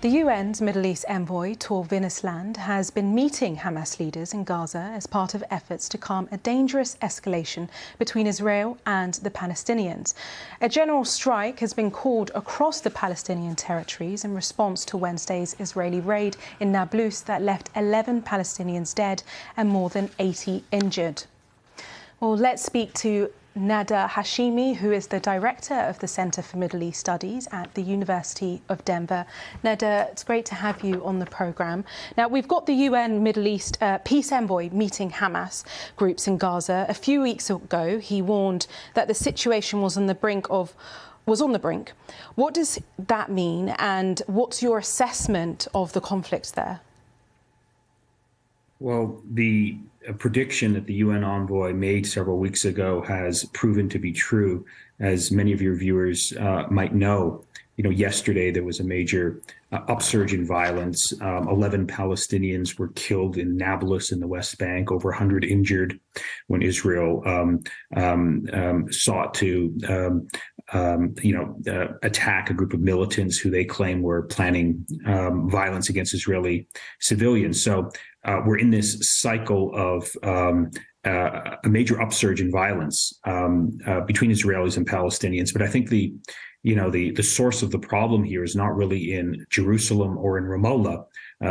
The UN's Middle East envoy, Tor Vinnesland, has been meeting Hamas leaders in Gaza as part of efforts to calm a dangerous escalation between Israel and the Palestinians. A general strike has been called across the Palestinian territories in response to Wednesday's Israeli raid in Nablus that left 11 Palestinians dead and more than 80 injured. Well, let's speak to Nader Hashemi, who is the director of the Center for Middle East Studies at the University of Denver. Nader, it's great to have you on the programme. Now, we've got the UN Middle East peace envoy meeting Hamas groups in Gaza. A few weeks ago, he warned that the situation was on the brink. What does that mean, and what's your assessment of the conflict there? Well, the prediction that the UN envoy made several weeks ago has proven to be true. As many of your viewers might know, yesterday there was a major upsurge in violence. 11 Palestinians were killed in Nablus in the West Bank, over 100 injured when Israel sought to attack a group of militants who they claim were planning violence against Israeli civilians. So we're in this cycle of a major upsurge in violence between Israelis and Palestinians. But I think the source of the problem here is not really in Jerusalem or in Ramallah.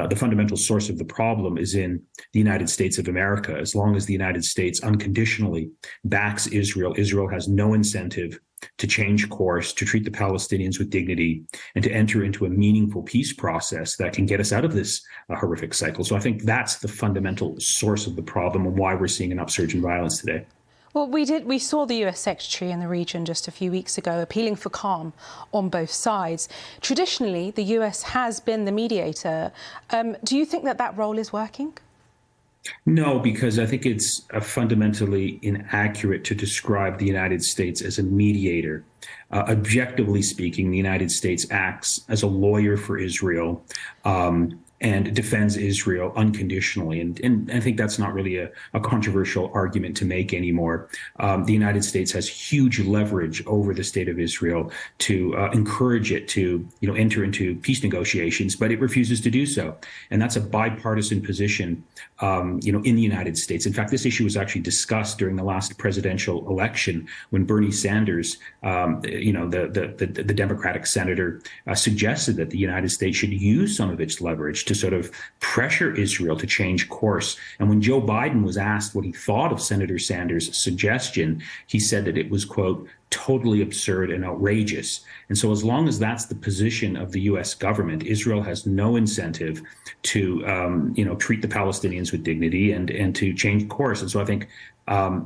The fundamental source of the problem is in the United States of America. As long as the United States unconditionally backs Israel, Israel has no incentive to change course, to treat the Palestinians with dignity, and to enter into a meaningful peace process that can get us out of this horrific cycle. So I think that's the fundamental source of the problem and why we're seeing an upsurge in violence today. Well, we saw the US Secretary in the region just a few weeks ago appealing for calm on both sides. Traditionally, the US has been the mediator. Do you think that role is working? No, because I think it's fundamentally inaccurate to describe the United States as a mediator. Objectively speaking, the United States acts as a lawyer for Israel and defends Israel unconditionally. And I think that's not really a controversial argument to make anymore. The United States has huge leverage over the state of Israel to encourage it to enter into peace negotiations, but it refuses to do so. And that's a bipartisan position in the United States. In fact, this issue was actually discussed during the last presidential election when Bernie Sanders, the Democratic senator, suggested that the United States should use some of its leverage to sort of pressure Israel to change course. And when Joe Biden was asked what he thought of Senator Sanders' suggestion, he said that it was, quote, totally absurd and outrageous. And so as long as that's the position of the U.S. government, Israel has no incentive to, treat the Palestinians with dignity and to change course. And so I think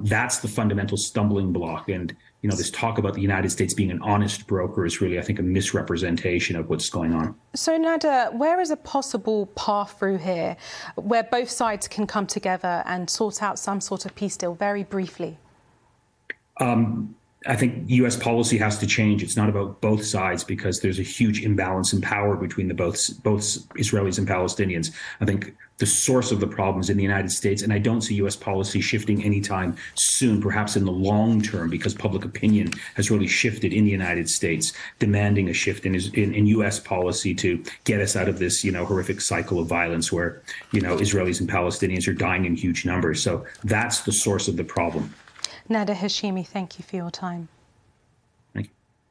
that's the fundamental stumbling block. And, this talk about the United States being an honest broker is really, I think, a misrepresentation of what's going on. So, Nader, where is a possible path through here where both sides can come together and sort out some sort of peace deal, very briefly? I think U.S. policy has to change. It's not about both sides because there's a huge imbalance in power between both Israelis and Palestinians. I think the source of the problem is in the United States, and I don't see U.S. policy shifting anytime soon, perhaps in the long term, because public opinion has really shifted in the United States, demanding a shift in U.S. policy to get us out of this, horrific cycle of violence where, Israelis and Palestinians are dying in huge numbers. So that's the source of the problem. Nader Hashemi, thank you for your time.